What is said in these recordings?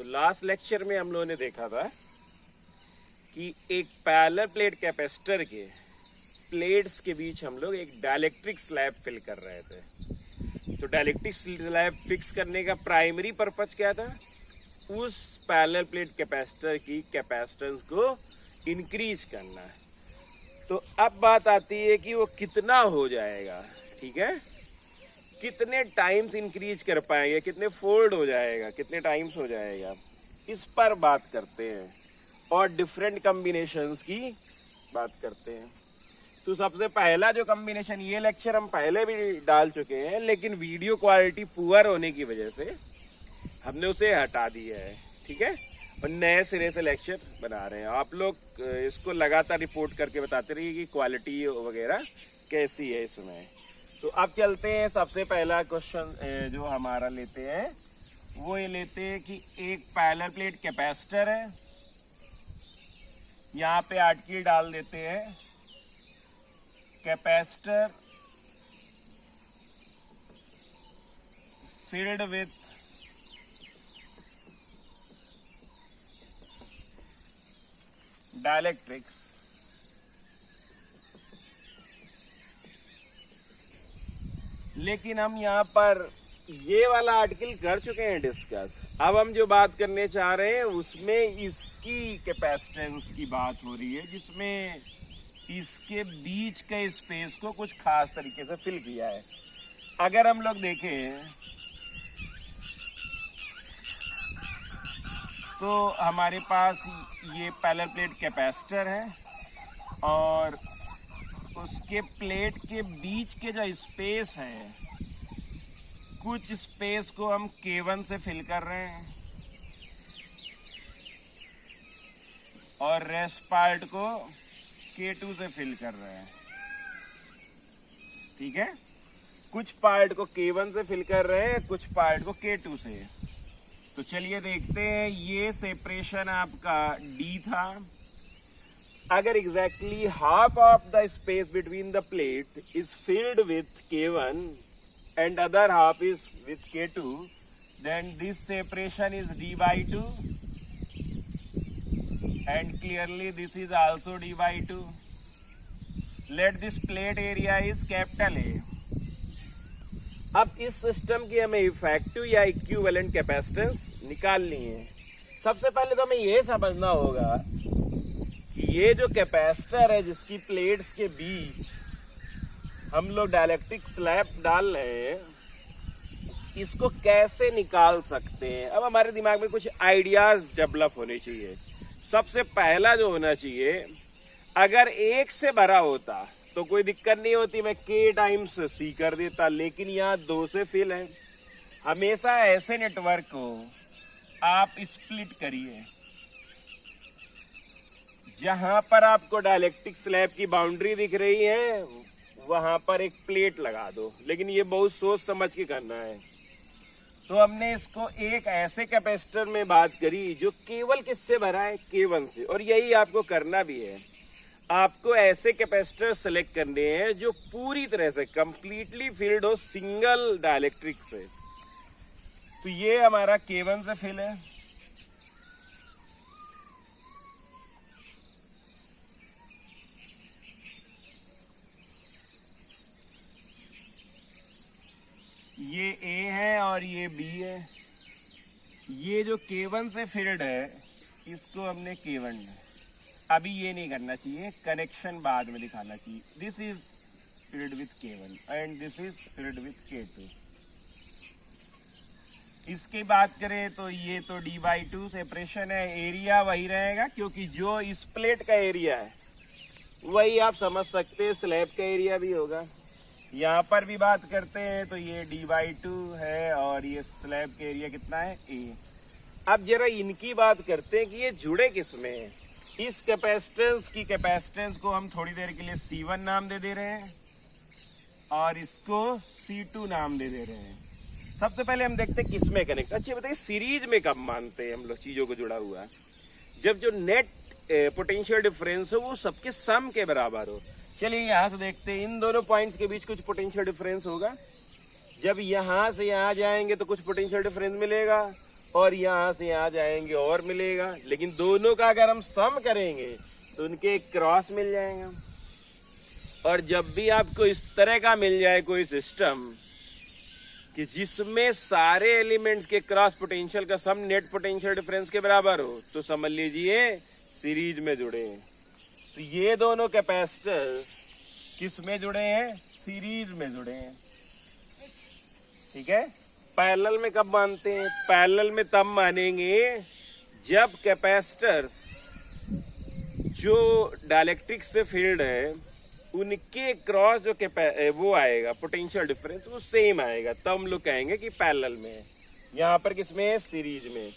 तो last lecture में हम लोगों ने देखा था कि एक पैरेलल प्लेट कैपेसिटर के प्लेट्स के बीच हम लोग एक डाइलेक्ट्रिक स्लैब फिल कर रहे थे। तो डाइलेक्ट्रिक स्लैब फिक्स करने का प्राइमरी पर्पज क्या था? उस पैरेलल प्लेट कैपेसिटर की कैपेसिटेंस को इंक्रीज करना है। तो अब बात आती है कि वो कितना हो जाएगा, ठीक है, कितने टाइम्स इंक्रीज कर पाएंगे, कितने फोल्ड हो जाएगा, कितने टाइम्स हो जाएगा, इस पर बात करते हैं और डिफरेंट कॉम्बिनेशंस की बात करते हैं। तो सबसे पहला जो कॉम्बिनेशन, ये लेक्चर हम पहले भी डाल चुके हैं लेकिन वीडियो क्वालिटी पुअर होने की वजह से हमने उसे हटा दिया है, ठीक है, और नए सिरे से लेक्चर बना रहे हैं। आप लोग इसको लगातार रिपोर्ट करके बताते रहिए कि क्वालिटी वगैरह कैसी है इसमें। तो अब चलते हैं, सबसे पहला क्वेश्चन जो हमारा लेते हैं वो ये लेते हैं कि एक पैरेलल प्लेट कैपेसिटर है, यहाँ पे आर्टिकल डाल देते हैं कैपेसिटर filled with dielectrics लेकिन हम यहाँ पर ये वाला आर्टिकल कर चुके हैं डिस्कस। अब हम जो बात करने चाह रहे हैं उसमें इसकी कैपेसिटेंस की बात हो रही है, जिसमें इसके बीच के स्पेस को कुछ खास तरीके से फिल किया है। अगर हम लोग देखें तो हमारे पास ये पैरेलल प्लेट कैपेसिटर है और उसके प्लेट के बीच के जो स्पेस है, कुछ स्पेस को हम K1 से फिल कर रहे हैं और रेस्ट पार्ट को K2 से फिल कर रहे हैं, ठीक है। कुछ पार्ट को K1 से फिल कर रहे हैं, कुछ पार्ट को K2 से। तो चलिए देखते हैं, ये सेपरेशन आपका D था। अगर exactly half of the space between the plate is filled with K1 and other half is with K2, then this separation is D by 2 and clearly this is also D by 2. Let this plate area is capital A. अब इस system की हमें effective या equivalent capacitance निकालनी है। सबसे पहले तो हमें यह समझना होगा कि ये जो कैपेसिटर है जिसकी प्लेट्स के बीच हम लोग डाइलेक्ट्रिक स्लैब डाल रहे हैं, इसको कैसे निकाल सकते हैं। अब हमारे दिमाग में कुछ आइडियाज डेवलप होने चाहिए। सबसे पहला जो होना चाहिए, अगर एक से भरा होता तो कोई दिक्कत नहीं होती, मैं K टाइम्स C कर देता, लेकिन यहाँ 2 से फिल है। हमेशा ऐसे नेटवर्क को आप स्प्लिट करिए, जहां पर आपको डाइलेक्ट्रिक स्लैब की बाउंड्री दिख रही है वहां पर एक प्लेट लगा दो, लेकिन ये बहुत सोच समझ के करना है। तो हमने इसको एक ऐसे कैपेसिटर में बात करी जो केवल किससे भरा है, K1 से, और यही आपको करना भी है। आपको ऐसे कैपेसिटर सेलेक्ट करने हैं जो पूरी तरह से कंप्लीटली फिल्ड हो सिंगल डाइलेक्ट्रिक से। तो ये हमारा K1 से फिल है, ये A है और ये B है। ये जो K1 से फिल्ड है इसको हमने K1 में, अभी ये नहीं करना चाहिए, कनेक्शन बाद में दिखाना चाहिए। This is filled with K1 and this is filled with K2। इसकी बात करें तो ये तो D by 2 सेपरेशन है, एरिया वही रहेगा क्योंकि जो इस प्लेट का एरिया है वही आप समझ सकते हैं स्लैब का एरिया भी होगा। यहाँ पर भी बात करते हैं तो ये D by 2 है और ये स्लैब का एरिया कितना है, A। अब जरा इनकी बात करते हैं कि ये जुड़े किसमें है। इस कैपेसिटेंस की कैपेसिटेंस को हम थोड़ी देर के लिए C1 नाम दे रहे हैं और इसको C2 नाम दे रहे हैं। सबसे पहले हम देखते हैं किसमें कनेक्ट। अच्छा बताइए, सीरीज में कब मानते हैं हम लोग चीजों को जुड़ा हुआ? जब जो नेट पोटेंशियल डिफरेंस हो वो सबके सम के बराबर हो। चलिए यहाँ से देखते हैं, इन दोनों पॉइंट्स के बीच कुछ पोटेंशियल डिफरेंस होगा। जब यहाँ से यहाँ जाएंगे तो कुछ पोटेंशियल डिफरेंस मिलेगा और यहां से यहां जाएंगे और मिलेगा, लेकिन दोनों का अगर हम सम करेंगे तो उनके क्रॉस मिल जाएगा। और जब भी आपको इस तरह का मिल जाए कोई सिस्टम कि जिसमें सारे एलिमेंट्स के क्रॉस पोटेंशियल का सम नेट पोटेंशियल डिफरेंस के बराबर हो, तो समझ लीजिए सीरीज में जुड़े हैं। तो ये दोनों कैपेसिटर किस में जुड़े हैं? सीरीज में जुड़े हैं। ठीक है। पैरेलल में कब मानते हैं? पैरेलल में तब मानेंगे जब कैपेसिटर्स जो डायलेक्ट्रिक से फील्ड है उनके क्रॉस जो वो आएगा पोटेंशियल डिफरेंस वो सेम आएगा, तब हम लोग कहेंगे कि पैरेलल में है। यहां पर किसमें है? सीरीज में।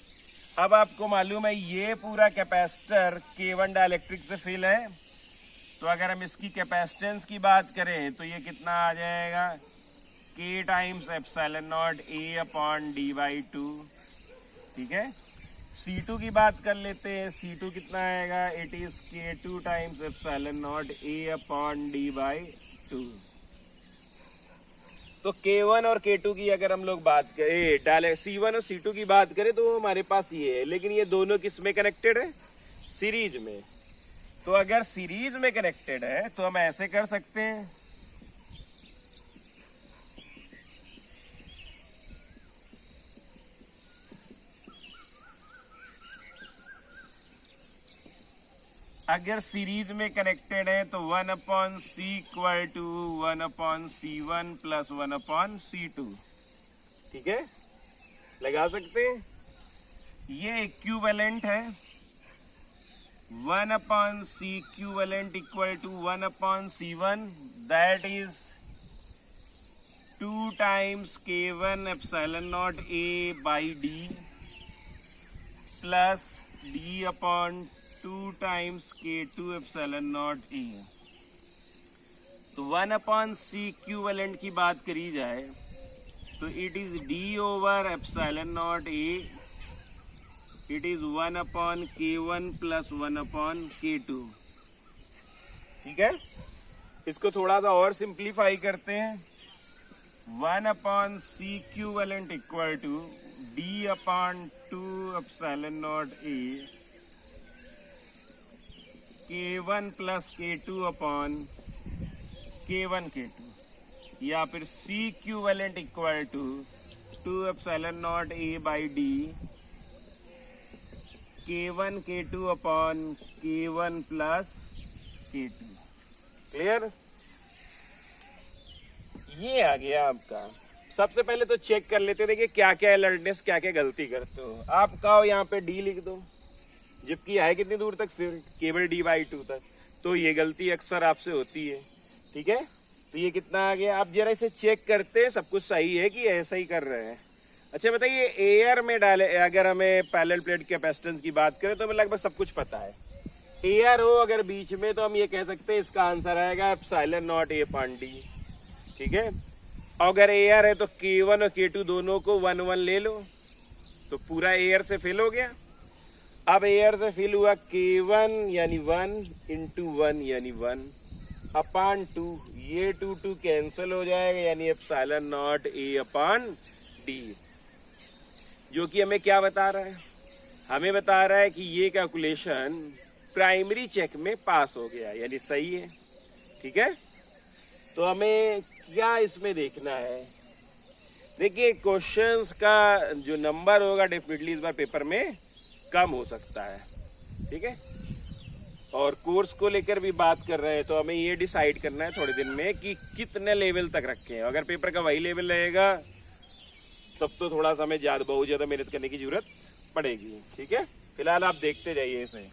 अब आपको मालूम है ये पूरा कैपेसिटर K1 डायलेक्ट्रिक से फिल है, तो अगर हम इसकी कैपेसिटेंस की बात करें तो ये कितना आ जाएगा? K times epsilon not A upon D/2। ठीक है। C2 की बात कर लेते हैं। C2 कितना आएगा? It is K2 times epsilon not A upon D/2। तो K1 और K2 की अगर हम लोग बात करें, C1 और C2 की बात करें तो हमारे पास ये है, लेकिन ये दोनों किस में कनेक्टेड है? सीरीज में। तो अगर सीरीज में कनेक्टेड है तो हम ऐसे कर सकते हैं, अगर सीरीज में कनेक्टेड है तो 1/C equal to 1/C1 plus 1/C2। ठीक है, लगा सकते हैं। ये इक्विवेलेंट है। 1/C equivalent equal to 1/C1, that is 2 times K1 epsilon not A/D plus D upon 2 times K2 epsilon not A। तो 1/C इक्विवेलेंट की बात करी जाए तो it is D over epsilon not A, it is 1/K1 plus 1/K2। ठीक है। इसको थोड़ा सा और सिंप्लीफाई करते हैं। 1/C equivalent equal to D upon 2 epsilon not A K1 plus K2 upon K1 K2, या फिर C equivalent equal to 2 epsilon not A/D K1 K2 upon K1 plus K2। Clear? ये आ गया आपका। सबसे पहले तो चेक कर लेते, देखिए क्या क्या अलर्टनेस, क्या क्या गलती करते हो आप। कहो यहाँ पे D लिख दो, जबकि है कितनी दूर तक फील्ड? केवल D/2 तक। तो ये गलती अक्सर आपसे होती है। ठीक है। तो ये कितना आ गया? आप जरा इसे चेक करते हैं, सब कुछ सही है कि ऐसा ही कर रहे हैं। अच्छा बताइए, एयर में डाले अगर हमें पैरेलल प्लेट कैपेसिटेंस की बात करें तो हमें लगभग सब कुछ पता है। एयर हो अगर बीच में तो हम ये कह सकते हैं इसका आंसर आएगा epsilon not A upon D। ठीक है। अगर एयर है तो K1 और K2 दोनों को 1/1 ले लो, तो पूरा एयर से फिल हो गया। अब एयर से फिल हुआ K1 यानी 1 इंटू 1 यानी 1 अपॉन 2, ये 2 कैंसिल हो जाएगा, यानी epsilon not A upon D। जो कि हमें क्या बता रहा है? हमें बता रहा है कि ये कैलकुलेशन प्राइमरी चेक में पास हो गया, यानी सही है। ठीक है। तो हमें क्या इसमें देखना है? देखिए, क्वेश्चंस का जो नंबर होगा डेफिनेटली इस बार पेपर में कम हो सकता है। ठीक है। और कोर्स को लेकर भी बात कर रहे हैं तो हमें ये डिसाइड करना है थोड़े दिन में कि कितने लेवल तक रखें। अगर पेपर का वही लेवल रहेगा तब तो थोड़ा सा हमें बहुत ज्यादा मेहनत करने की जरूरत पड़ेगी। ठीक है। फिलहाल आप देखते जाइए इसे।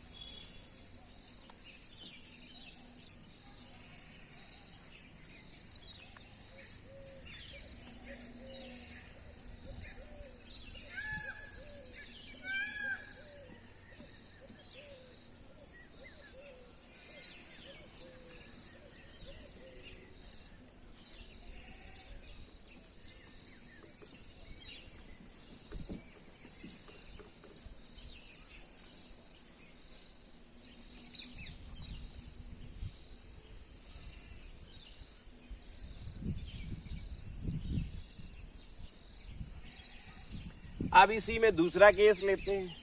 अब इसी में दूसरा केस लेते हैं।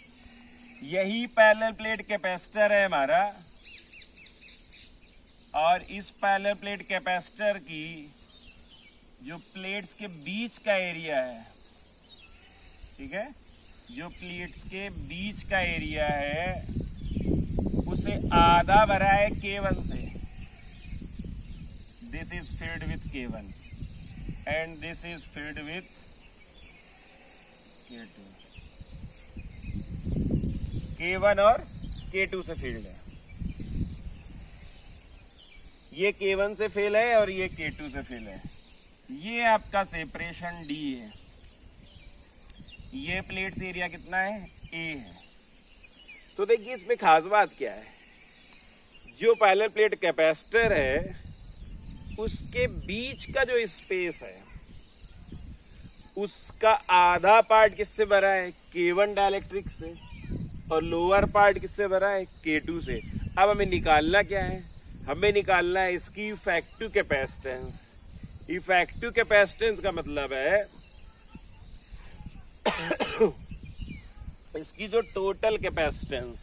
यही पैरेलल प्लेट कैपेसिटर है हमारा, और इस पैरेलल प्लेट कैपेसिटर की जो प्लेट्स के बीच का एरिया है, ठीक है, जो प्लेट्स के बीच का एरिया है उसे आधा भरा है K1 से। This is filled with K1 and this is filled with K2। K1 और K2 से फिल्ड है। ये K1 से फिल है और ये K2 से फिल है। ये आपका सेपरेशन D है। ये प्लेट्स एरिया कितना है? A है। तो देखिए इसमें खास बात क्या है, जो पैरेलल प्लेट कैपेसिटर है उसके बीच का जो स्पेस है उसका आधा पार्ट किससे भरा है? K1 डाइलेक्ट्रिक से, और लोअर पार्ट किससे भरा है? K2 से। अब हमें निकालना क्या है? हमें निकालना है इसकी इफेक्टिव कैपेसिटेंस। इफेक्टिव कैपेसिटेंस का मतलब है इसकी जो टोटल कैपेसिटेंस,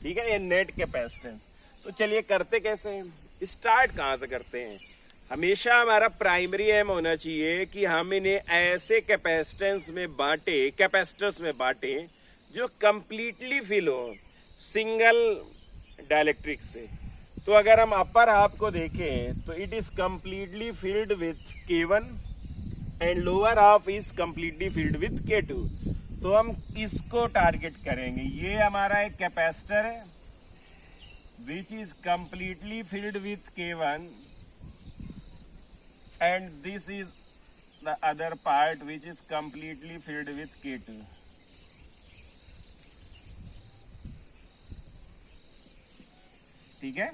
ठीक है, ये नेट कैपेसिटेंस। तो चलिए करते कैसे हैं, स्टार्ट कहां से करते हैं। हमेशा हमारा प्राइमरी एम होना चाहिए कि हम इन्हें ऐसे कैपेसिटेंस में बांटे, कैपेसिटर्स में बांटे जो कंप्लीटली फिल हो सिंगल डाइलेक्ट्रिक से। तो अगर हम अपर हाफ को देखें तो it is completely filled with K1 and lower half is completely filled with K2। तो हम इसको टारगेट करेंगे। ये हमारा एक कैपेसिटर है which is completely filled with K1 and this is the other part which is completely filled with K2। ठीक है,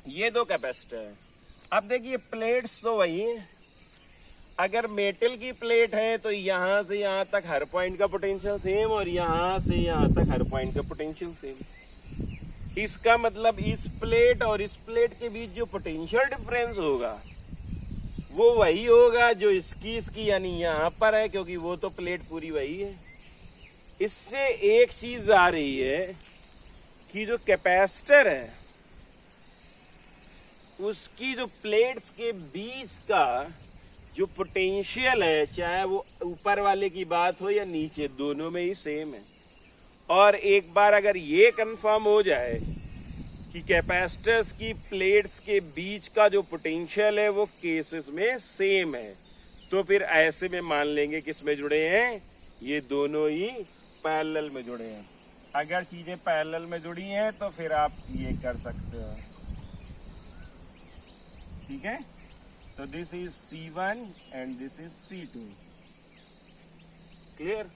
ये दो कैपेसिटर है। अब देखिए प्लेट्स तो वही है। अगर मेटल की प्लेट है तो यहां से यहां तक हर पॉइंट का पोटेंशियल सेम, और यहां से यहां तक हर पॉइंट का पोटेंशियल सेम। इसका मतलब इस प्लेट और इस प्लेट के बीच जो पोटेंशियल डिफरेंस होगा वो वही होगा जो इसकी यानी यहां पर है, क्योंकि वो तो प्लेट पूरी वही है। इससे एक चीज आ रही है कि जो कैपेसिटर है उसकी जो प्लेट्स के बीच का जो पोटेंशियल है, चाहे वो ऊपर वाले की बात हो या नीचे, दोनों में ही सेम है। और एक बार अगर ये कंफर्म हो जाए कि कैपेसिटर्स की प्लेट्स के बीच का जो पोटेंशियल है वो केसेस में सेम है, तो फिर ऐसे में मान लेंगे किसमें जुड़े हैं, ये दोनों ही पैरेलल में जुड़े हैं। अगर चीजें पैरेलल में जुड़ी हैं तो फिर आप ये कर सकते हो। ठीक है, तो this is C1 and this is C2। Clear.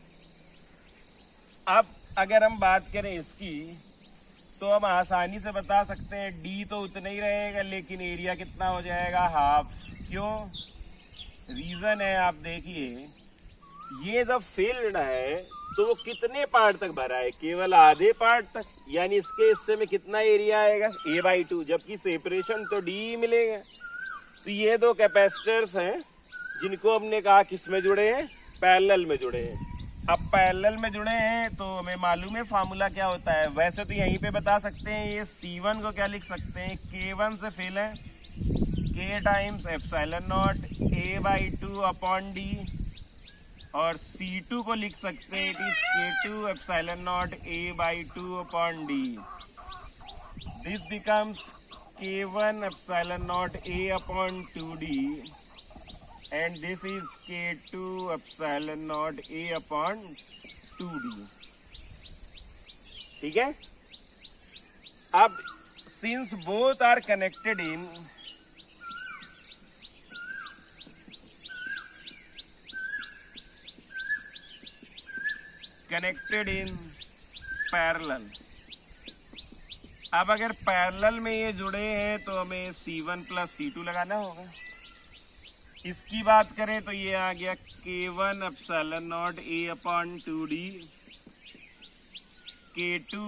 अब अगर हम बात करें इसकी तो हम आसानी से बता सकते हैं D तो उतना ही रहेगा, लेकिन एरिया कितना हो जाएगा? हाफ। क्यों? रीजन है, आप देखिए ये जब फिल्ड है तो वो कितने पार्ट तक भरा है? केवल आधे पार्ट तक, यानी इसके हिस्से में कितना एरिया आएगा? A/2, जबकि सेपरेशन तो D ही मिलेगा। तो ये दो कैपेसिटर्स हैं जिनको हमने कहा किस में जुड़े हैं? पैरेलल में जुड़े हैं। अब पैरेलल में जुड़े हैं तो हमें मालूम है फार्मूला क्या होता है। वैसे तो यहीं पे बता सकते हैं, ये C1 को क्या लिख सकते हैं? K1 से फिल है K times epsilon not A/2 upon D, और C2 को लिख सकते हैं it is K2 epsilon not A/2 upon D। This becomes K1 epsilon naught A upon 2D and this is K2 epsilon naught A upon 2D। ठीक है। अब since both are connected in parallel, अब अगर parallel में ये जुड़े हैं तो हमें C1 प्लस C2 लगाना होगा। इसकी बात करें तो ये आ गया K1 epsilon not A upon 2D, K2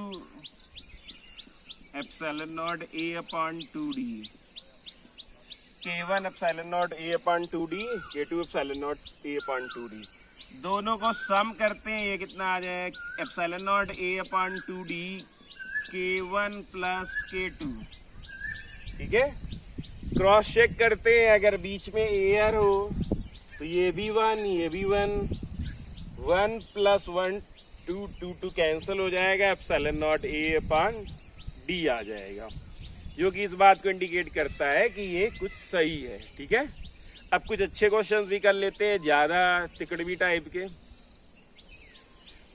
epsilon not A upon 2D, K1 epsilon not A upon 2D, K2 epsilon not A upon 2D। दोनों को सम करते हैं, ये कितना आ जाए epsilon not a upon 2d k1 plus k2। ठीक है, cross check करते हैं, अगर बीच में एयर हो तो ये भी 1 ये भी 1, 1 प्लस 1 2 कैंसिल हो जाएगा, epsilon not a upon d आ जाएगा, जो कि इस बात को इंडिकेट करता है कि ये कुछ सही है। ठीक है, अब कुछ अच्छे क्वेश्चंस भी कर लेते हैं, ज्यादा तिकड़वी टाइप के।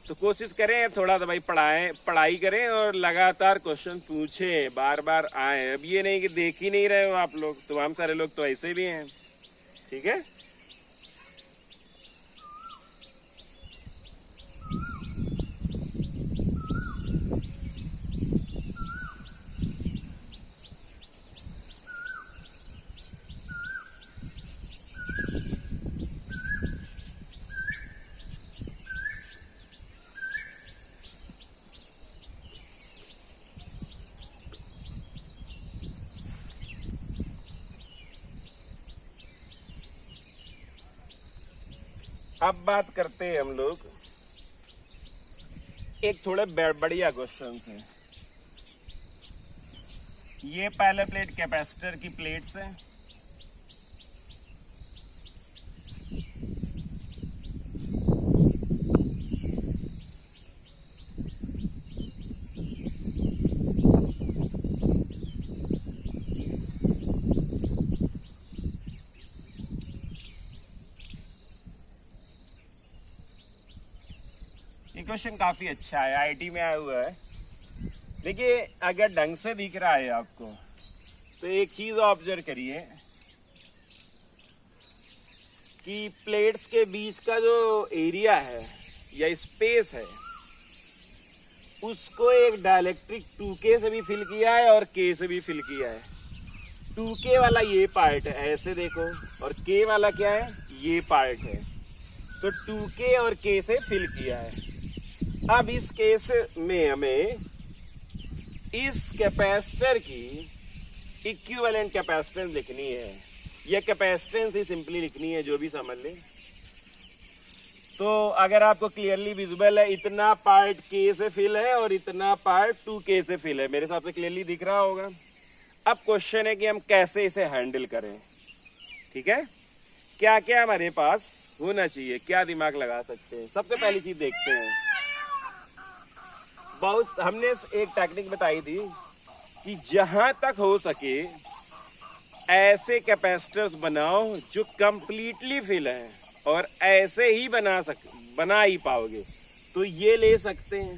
तो कोशिश करें थोड़ा तो भाई पढ़ाई करें और लगातार क्वेश्चन पूछें, बार बार आए। अब ये नहीं कि देख ही नहीं रहे हो आप लोग, तमाम सारे लोग तो ऐसे भी हैं। ठीक है, अब बात करते हैं हम लोग एक थोड़े बढ़िया क्वेश्चन से। ये पहले प्लेट कैपेसिटर की प्लेट्स है, क्वेश्चन काफी अच्छा है, आईटी में आया हुआ है। देखिए, अगर ढंग से दिख रहा है आपको तो एक चीज ऑब्जर्व करिए कि प्लेट्स के बीच का जो एरिया है या स्पेस है उसको एक डाइलेक्ट्रिक 2K से भी फिल किया है और K से भी फिल किया है। 2K वाला ये पार्ट है, ऐसे देखो, और K वाला क्या है, ये पार्ट है। तो 2K और K से फिल किया है। अब इस केस में हमें इस कैपेसिटर की इक्विवेलेंट कैपेसिटेंस लिखनी है, या कैपेसिटेंस ही सिंपली लिखनी है, जो भी समझ ले। तो अगर आपको क्लियरली विजिबल है, इतना पार्ट K से फिल है और इतना पार्ट 2K से फिल है, मेरे हिसाब से क्लियरली दिख रहा होगा। अब क्वेश्चन है कि हम कैसे इसे हैंडल करें। ठीक है, क्या क्या हमारे पास होना चाहिए, क्या दिमाग लगा सकते हैं। सबसे पहली चीज देखते हैं, बहुत हमने एक टेक्निक बताई थी कि जहां तक हो सके ऐसे कैपेसिटर्स बनाओ जो कंप्लीटली फिल है, और ऐसे ही बना ही पाओगे। तो ये ले सकते हैं,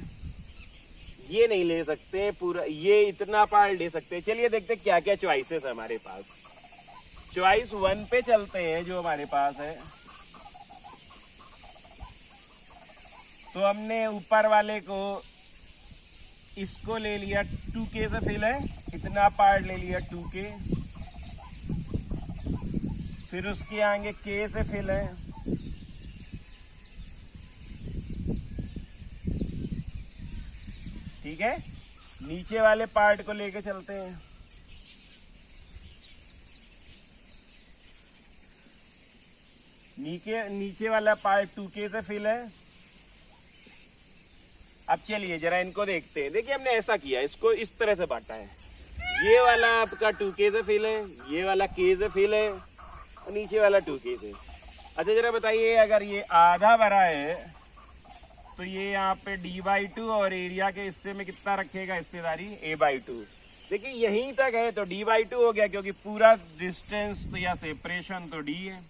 ये नहीं ले सकते पूरा, ये इतना पार्ट ले सकते हैं। चलिए देखते हैं क्या क्या चॉइसेस है हमारे पास। चॉइस 1 पे चलते हैं, जो हमारे पास है। तो हमने ऊपर वाले को, इसको ले लिया 2K से फिल है, इतना पार्ट ले लिया 2K, फिर उसके आगे K से फिल है, ठीक है। नीचे वाले पार्ट को लेके चलते हैं। नीचे वाला पार्ट 2K से फिल है। अब चलिए जरा इनको देखते हैं। देखिए, हमने ऐसा किया, इसको इस तरह से बांटा है। ये वाला आपका 2K से फिल है, ये वाला K से फिल है, और नीचे वाला 2K से। अच्छा जरा बताइए, अगर ये आधा भरा है तो ये यहाँ पे D/2 और एरिया के हिस्से में कितना रखेगा हिस्सेदारी, A/2। देखिए यहीं तक है तो D/2 हो गया, क्योंकि पूरा डिस्टेंस तो या सेपरेशन तो D है,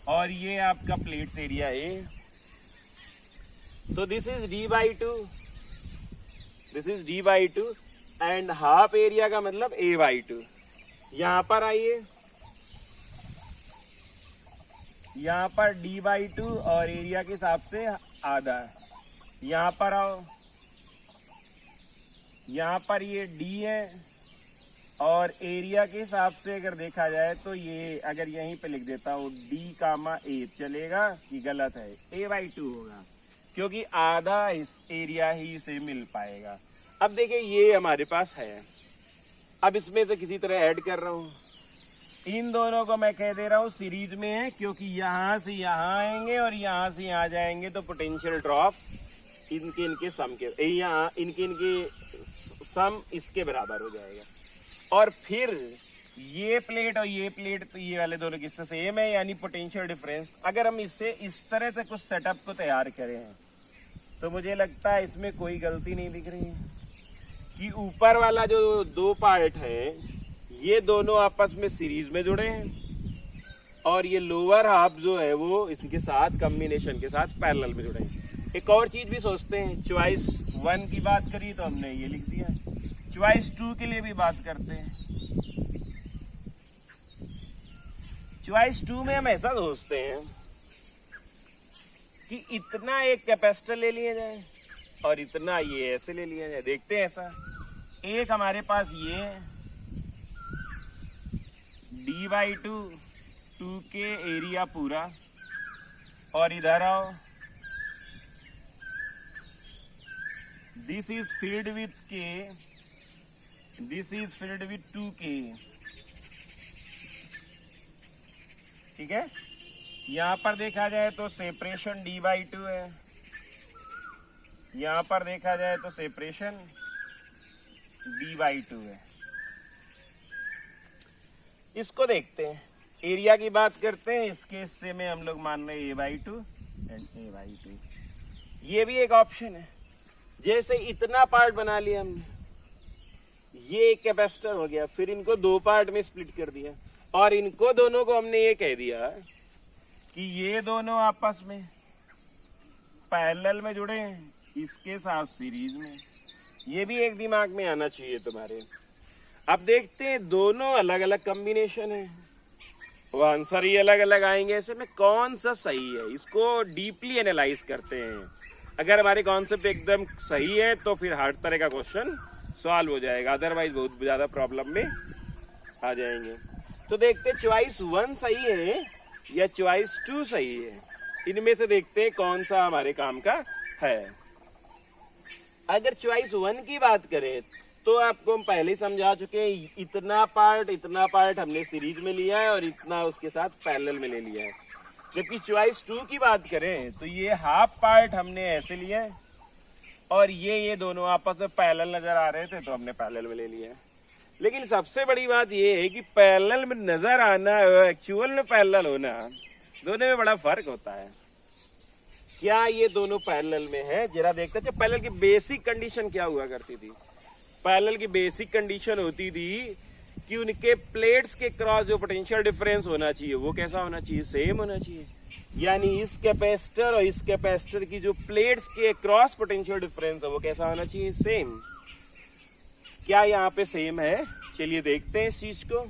और ये आपका प्लेट्स एरिया है। तो this is D/2, this is D/2, and half area का मतलब A/2। यहां पर आइए, यहां पर D/2 और एरिया के हिसाब से आधा। यहां पर आओ, यहां पर ये D है, और एरिया के हिसाब से अगर देखा जाए तो ये, अगर यहीं पे लिख देता हूं D, चलेगा कि गलत है, A/2 होगा, क्योंकि आधा इस एरिया ही से मिल पाएगा। अब देखिए ये हमारे पास है, अब इसमें से किसी तरह ऐड कर रहा हूं। इन दोनों को मैं कह दे रहा हूं सीरीज में है, क्योंकि यहां से यहां आएंगे और यहां से यहां जाएंगे तो पोटेंशियल ड्रॉप इनके सम के यहाँ इनके सम इसके बराबर हो जाएगा। और फिर ये प्लेट और ये प्लेट तो ये वाले दोनों किससे सेम है, यानी पोटेंशियल डिफरेंस। अगर हम इससे इस तरह से कुछ सेटअप को तैयार करें हैं तो मुझे लगता है इसमें कोई गलती नहीं दिख रही है कि ऊपर वाला जो दो पार्ट है ये दोनों आपस में सीरीज में जुड़े हैं और ये लोअर हाफ जो है वो इसके साथ कॉम्बिनेशन के साथ पैरेलल में जुड़े हैं। एक और चीज भी सोचते हैं, चॉइस 1 की बात करी तो हमने ये लिख दिया, चॉइस 2 के लिए भी बात करते हैं। चॉइस 2 में हम ऐसा सोचते हैं कि इतना एक कैपेसिटर ले लिया जाए और इतना ये ऐसे ले लिया जाए। देखते हैं ऐसा, एक हमारे पास ये है d/2 2k एरिया पूरा, और इधर आओ this is filled with k, this is filled with 2k। ठीक है, यहां पर देखा जाए तो सेपरेशन d/2 है, यहां पर देखा जाए तो सेपरेशन d/2 है। इसको देखते हैं, एरिया की बात करते हैं। इस केस में हम लोग मान रहे हैं a/2 एंड a/2। ये भी एक ऑप्शन है। जैसे इतना पार्ट बना लिया हमने, ये एक कैपेसिटर हो गया, फिर इनको दो पार्ट में स्प्लिट कर दिया और इनको दोनों को हमने ये कह दिया कि ये दोनों आपस में पैरेलल में जुड़े हैं, इसके साथ सीरीज में। ये भी एक दिमाग में आना चाहिए तुम्हारे। अब देखते हैं, दोनों अलग अलग कॉम्बिनेशन है, वो आंसर ही अलग अलग आएंगे। ऐसे में कौन सा सही है, इसको डीपली एनालाइज करते हैं। अगर हमारे कॉन्सेप्ट एकदम सही है तो फिर हर तरह का क्वेश्चन सॉल्व हो जाएगा, अदरवाइज बहुत ज्यादा प्रॉब्लम में आ जाएंगे। तो देखते चॉइस 1 सही है या चॉइस 2 सही है, इनमें से देखते हैं कौन सा हमारे काम का है। अगर चॉइस 1 की बात करें तो आपको हम पहले ही समझा चुके हैं, इतना पार्ट हमने सीरीज में लिया है और इतना उसके साथ पैरेलल में ले लिया है। जबकि चॉइस 2 की बात करें तो ये हाफ पार्ट हमने ऐसे लिया है और ये दोनों आपस में पैरेलल नजर आ रहे थे तो हमने पैरेलल में ले लिया है। लेकिन सबसे बड़ी बात ये है कि पैरेलल में नजर आना और एक्चुअल में पैरेलल होना, दोनों में बड़ा फर्क होता है। क्या ये दोनों पैरेलल में है, जरा देखते हैं। पैरेलल की बेसिक कंडीशन क्या हुआ करती थी? पैरेलल की बेसिक कंडीशन होती थी कि उनके प्लेट्स के क्रॉस जो पोटेंशियल डिफरेंस होना चाहिए वो कैसा होना चाहिए, सेम होना चाहिए। यानी इस कैपेसिटर और इस कैपेसिटर की जो प्लेट्स के क्रॉस पोटेंशियल डिफरेंस है वो कैसा होना चाहिए, सेम। क्या यहाँ पे सेम है? चलिए देखते हैं इस चीज को।